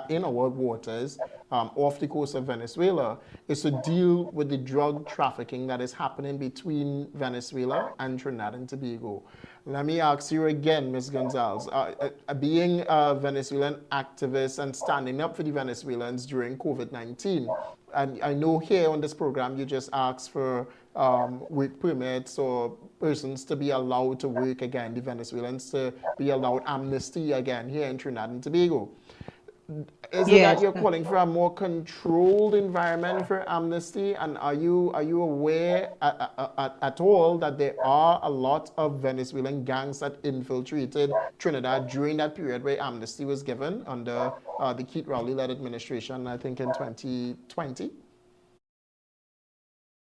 in our waters off the coast of Venezuela is to deal with the drug trafficking that is happening between Venezuela and Trinidad and Tobago. Let me ask you again, Ms. Gonzalez, being a Venezuelan activist and standing up for the Venezuelans during COVID-19, and I know here on this program you just asked for work permits or persons to be allowed to work again, the Venezuelans to be allowed amnesty again here in Trinidad and Tobago. Is it that Yes. you're calling for a more controlled environment for amnesty? And are you aware at all that there are a lot of Venezuelan gangs that infiltrated Trinidad during that period where amnesty was given under the Keith Rowley-led administration, I think in 2020?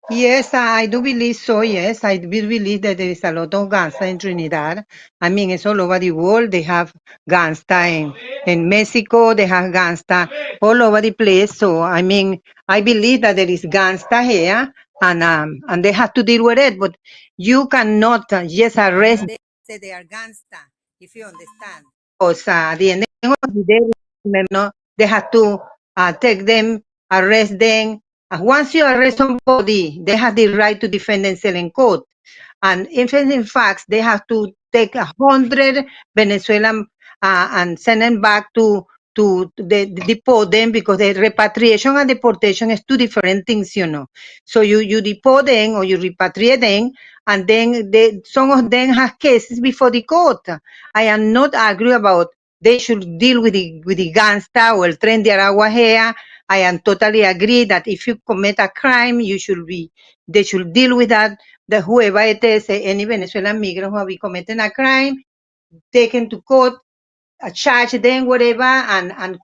Yes, I do believe so. Yes, I do believe that there is a lot of gangsta in Trinidad. I mean, it's all over the world. They have gangsta in Mexico. They have gangsta all over the place. So, I mean, I believe that there is gangsta here, and they have to deal with it. But you cannot just arrest them. Say they are gangsta, if you understand. Because at the end of the day, they have to take them, arrest them. Once you arrest somebody, they have the right to defend themselves in court. And if in fact, they have to take 100 Venezuelan and send them back to deport them, because the repatriation and deportation is two different things, you know. So you deport them or you repatriate them, and then some of them have cases before the court. I am not arguing about they should deal with the gangsta or el tren de Aragua here. I am totally agree that if you commit a crime, they should deal with that. The whoever it is, any Venezuelan migrant who have been committing a crime, taken to court, charge them, whatever, and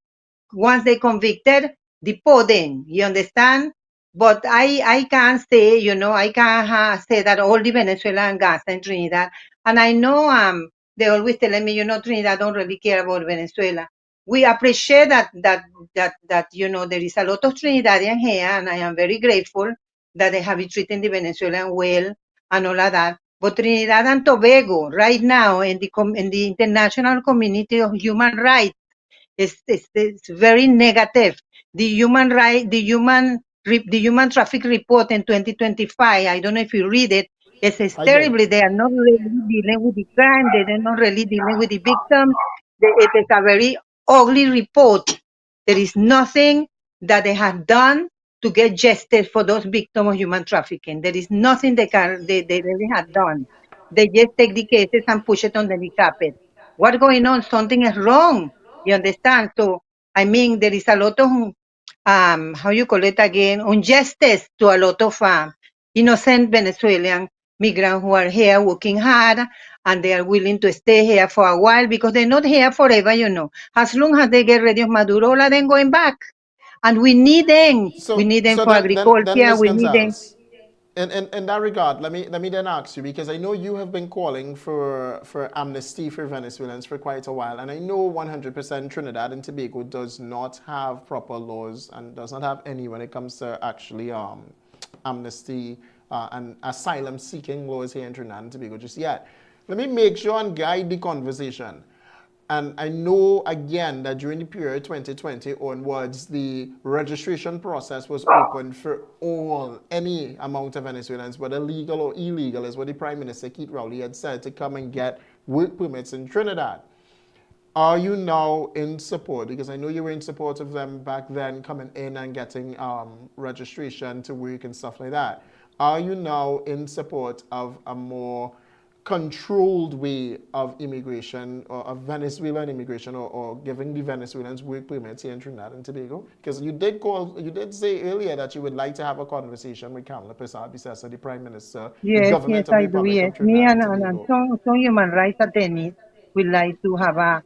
once they convicted, deport them. You understand? But I can't say, I can't say that all the Venezuelan gas in Trinidad. And I know they always telling me, Trinidad don't really care about Venezuela. We appreciate that there is a lot of Trinidadian here, and I am very grateful that they have been treating the Venezuelan well and all of that. But Trinidad and Tobago, right now, in the international community of human rights, it's very negative. The human traffic report in 2025, I don't know if you read it, it's I did. terribly. They are not really dealing with the crime. They're not really dealing with the victims. It is a very ugly report. There is nothing that they have done to get justice for those victims of human trafficking. There is nothing they really have done. They just take the cases and push it under the carpet. What's going on? Something is wrong. You understand? So, I mean, there is a lot of, how you call it again, injustice to a lot of innocent Venezuelan migrants who are here working hard, and they are willing to stay here for a while because they're not here forever, As long as they get rid of Maduro, let them going back. And we need them. We So, need them so for then agriculture. Ms. We need them. In that regard, let me then ask you, because I know you have been calling for amnesty for Venezuelans for quite a while, and I know 100% Trinidad and Tobago does not have proper laws and does not have any when it comes to actually amnesty and asylum seeking laws here in Trinidad and Tobago just yet. Let me make sure and guide the conversation. And I know, again, that during the period 2020 onwards, the registration process was open for any amount of Venezuelans, whether legal or illegal, is what the Prime Minister Keith Rowley had said, to come and get work permits in Trinidad. Are you now in support? Because I know you were in support of them back then coming in and getting registration to work and stuff like that. Are you now in support of a more controlled way of immigration, or of Venezuelan immigration, or giving the Venezuelans work permits here in Trinidad and Tobago? Because you did say earlier that you would like to have a conversation with Kamala Persad-Bissessar, the Prime Minister, the Yes, government of the I do. Republic Yes, of me Trinidad and and Tobago. some human rights attorneys would like to have a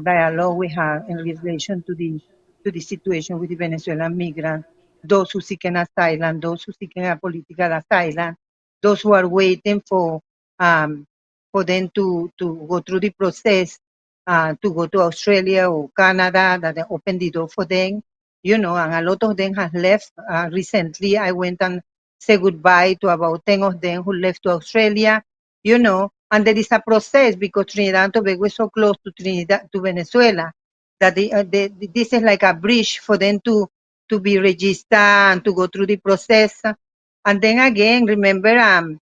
dialogue with her in relation to the situation with the Venezuelan migrants, those who seeking asylum, those who seeking a political asylum, those who are waiting for them to go through the process, to go to Australia or Canada, that they open the door for them, and a lot of them have left. Recently, I went and say goodbye to about 10 of them who left to Australia, and there is a process because Trinidad and Tobago is so close to Venezuela, that this is like a bridge for them to to be registered and to go through the process. And then again, remember,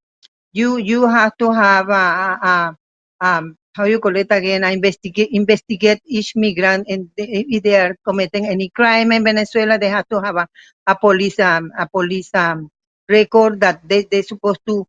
you have to have how you call it again, investigate each migrant, and if they are committing any crime in Venezuela, they have to have a police record that they're supposed to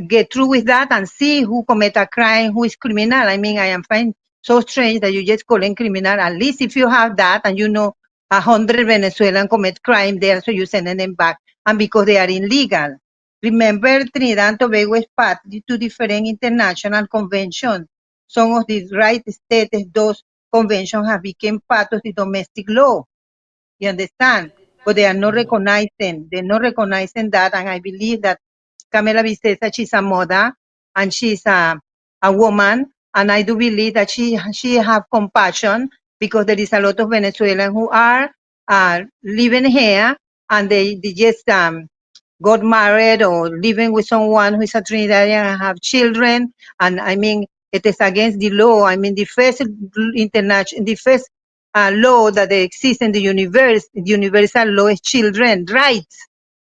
get through with that and see who commit a crime, who is criminal. I mean, I am finding so strange that you just call them criminal. At least if you have that and you know 100 Venezuelan commit crime there, so you sending them back, and because they are illegal. Remember, Trinidad and Tobago is part to different international conventions. Some of the right states, those conventions have become part of the domestic law. You understand? But they are not recognizing. They're not recognizing that, and I believe that Camila Vicesa, she's a mother, and she's a woman, and I do believe that she have compassion, because there is a lot of Venezuelans who are living here, and they just got married or living with someone who is a Trinidadian and have children. And I mean, it is against the law. I mean, the first law that exists in the universe, the universal law is children rights.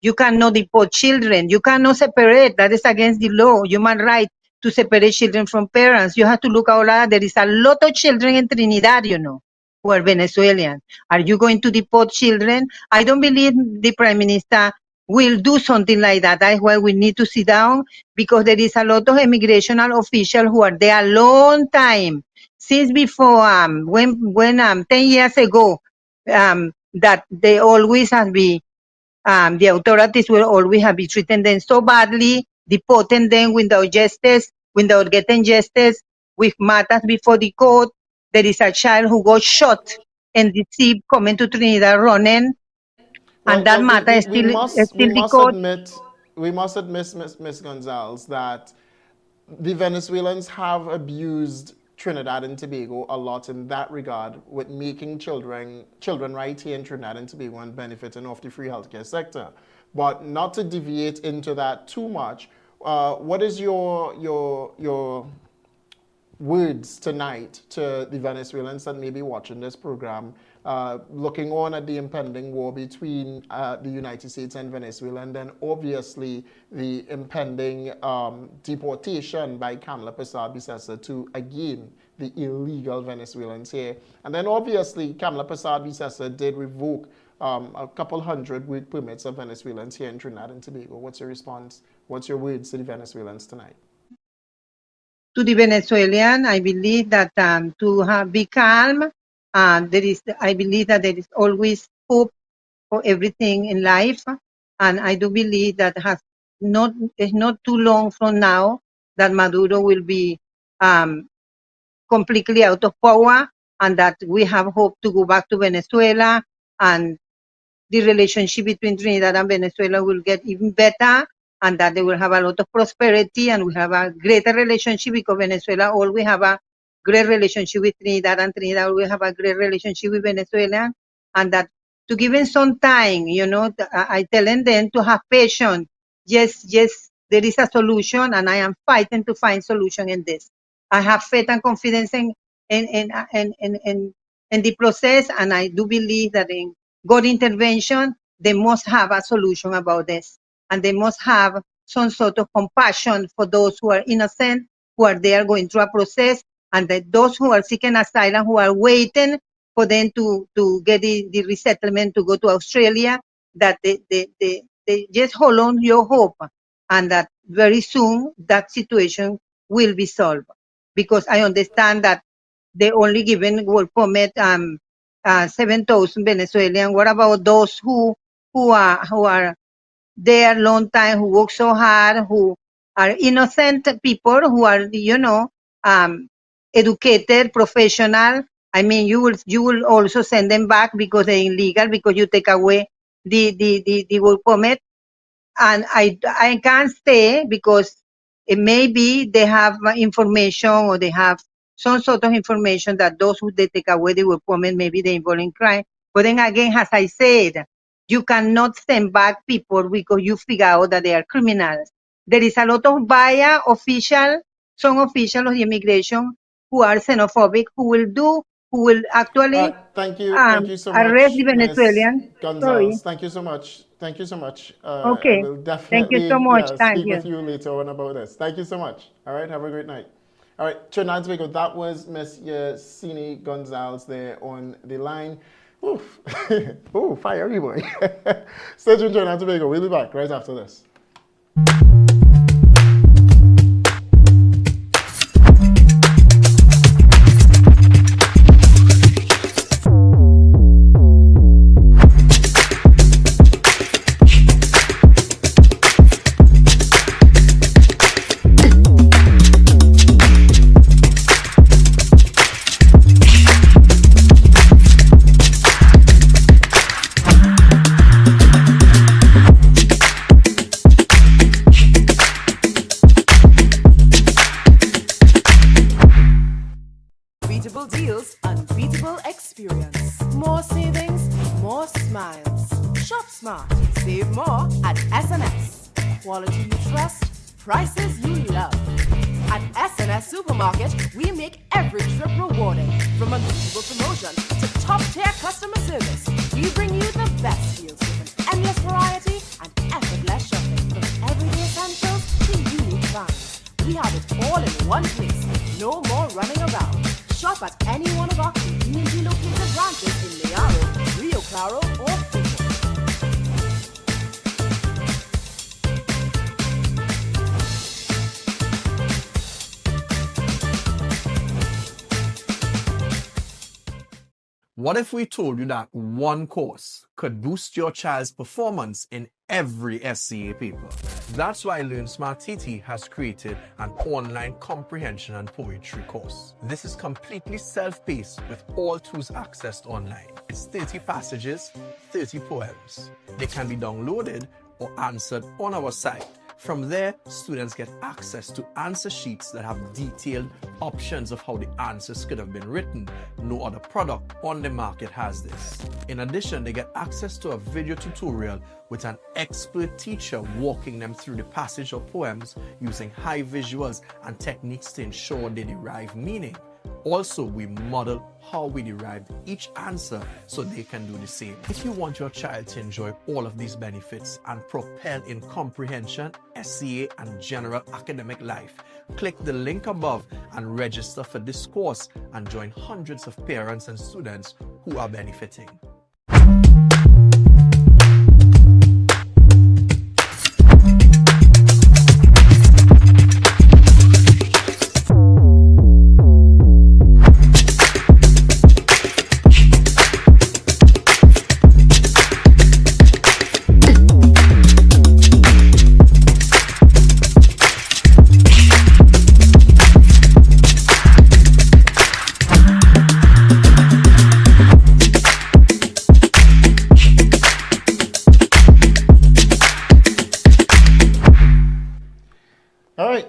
You cannot deport children. You cannot separate. That is against the law. Human right to separate children from parents. You have to look out. There is a lot of children in Trinidad, who are Venezuelan. Are you going to deport children? I don't believe the Prime Minister will do something like that. That's why we need to sit down, because there is a lot of immigration officials who are there a long time. Since before, when 10 years ago, that they always have been, the authorities will always have been treating them so badly, deporting them without justice, without getting justice, with matters before the court. There is a child who got shot in the sea coming to Trinidad running, and that matter is we still the must court. admit, Miss Gonzalez, that the Venezuelans have abused Trinidad and Tobago a lot in that regard, with making children right here in Trinidad and Tobago and benefiting off the free healthcare sector. But not to deviate into that too much, what is your words tonight to the Venezuelans that may be watching this program, looking on at the impending war between the United States and Venezuela, and then obviously the impending deportation by Kamala Persad-Bissessar to, again, the illegal Venezuelans here. And then obviously Kamala Persad-Bissessar did revoke a couple hundred work permits of Venezuelans here in Trinidad and Tobago. What's your response? What's your words to the Venezuelans tonight? To the Venezuelan, I believe that be calm. I believe that there is always hope for everything in life, and I do believe that it's not too long from now that Maduro will be completely out of power, and that we have hope to go back to Venezuela, and the relationship between Trinidad and Venezuela will get even better, and that they will have a lot of prosperity, and we have a greater relationship, because Venezuela always have a great relationship with Trinidad, and Trinidad will have a great relationship with Venezuela, and that to give them some time, I tell them to have patience. Yes, there is a solution, and I am fighting to find solution in this. I have faith and confidence in the process, and I do believe that in God intervention, they must have a solution about this, and they must have some sort of compassion for those who are innocent, who are there going through a process, and that those who are seeking asylum, who are waiting for them to get the resettlement to go to Australia, that they just hold on your hope, and that very soon that situation will be solved. Because I understand that they only given work permit 7,000 Venezuelan. What about those who are there long time, who work so hard, who are innocent people, who are educated, professional? I mean, you will also send them back because they're illegal, because you take away the work permit. And I can't stay because maybe they have information, or they have some sort of information that those who they take away the work permit, maybe they involve in crime. But then again, as I said, you cannot send back people because you figure out that they are criminals. There is a lot of some officials of immigration who are xenophobic, who who will actually Thank you so arrest much, the Ms. Venezuelans. Sorry. Gonzalez. Thank you so much. Thank you so much. I Okay. will Thank you so definitely much. Thank speak you. with you later on about this. Thank you so much. All right, have a great night. All right, Trinidad and Tobago, that was Miss Yasini Gonzalez there on the line. Oof. Oh, fiery boy. Stay tuned, Trinidad and Tobago. We'll be back right after this. Unbeatable deals, unbeatable experience. More savings, more smiles. Shop smart, save more at SNS. Quality you trust, prices you love. At SNS Supermarket, we make every trip rewarding. From unbeatable promotion to top-tier customer service, we bring you the best deals with an endless variety and effortless shopping. From everyday essentials to unique finds, we have it all in one place. No more running around. Shop at any one of our conveniently located branches in Mayaro, Rio Claro, or Fuco. What if we told you that one course could boost your child's performance in every SCA paper? That's why Learn Smart TT has created an online comprehension and poetry course. This is completely self-paced with all tools accessed online. It's 30 passages, 30 poems. They can be downloaded or answered on our site. From there, students get access to answer sheets that have detailed options of how the answers could have been written. No other product on the market has this. In addition, they get access to a video tutorial with an expert teacher walking them through the passage or poems using high visuals and techniques to ensure they derive meaning. Also, we model how we derived each answer so they can do the same. If you want your child to enjoy all of these benefits and propel in comprehension, SCA, and general academic life, click the link above and register for this course and join hundreds of parents and students who are benefiting.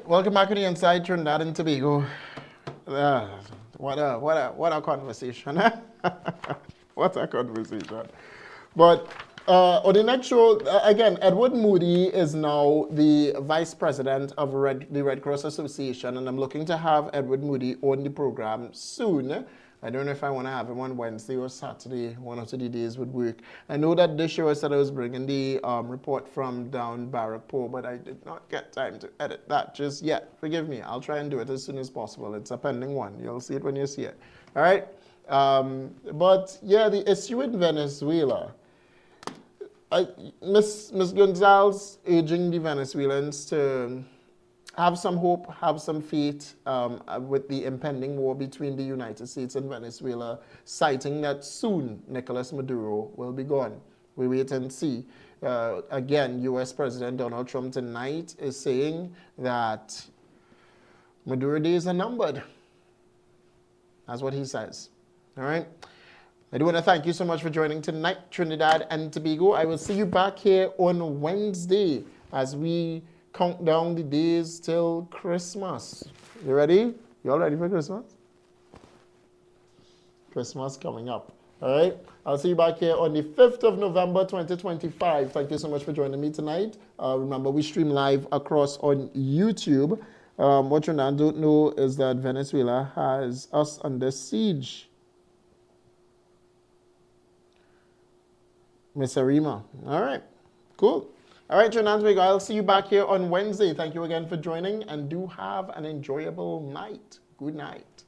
Welcome back to the Inside Trinidad and Tobago. What a conversation. What a conversation. But on the next show, again, Edward Moody is now the Vice President of the Red Cross Association, and I'm looking to have Edward Moody on the program soon. I don't know if I want to have him on Wednesday or Saturday. One or two days would work. I know that this show I said I was bringing the report from down Barrackpore, but I did not get time to edit that just yet. Forgive me. I'll try and do it as soon as possible. It's a pending one. You'll see it when you see it. All right? But yeah, the issue in Venezuela. Ms. Gonzalez urging the Venezuelans to have some hope, have some faith with the impending war between the United States and Venezuela, citing that soon Nicolas Maduro will be gone. We wait and see. Again, U.S. President Donald Trump tonight is saying that Maduro days are numbered. That's what he says. All right? I do want to thank you so much for joining tonight, Trinidad and Tobago. I will see you back here on Wednesday as we count down the days till Christmas. You ready? You all ready for Christmas? Christmas coming up. All right? I'll see you back here on the 5th of November, 2025. Thank you so much for joining me tonight. Remember, we stream live across on YouTube. What you now don't know is that Venezuela has us under siege. Miss Arima. All right. Cool. All right, Trinidad and Tobago, I'll see you back here on Wednesday. Thank you again for joining, and do have an enjoyable night. Good night.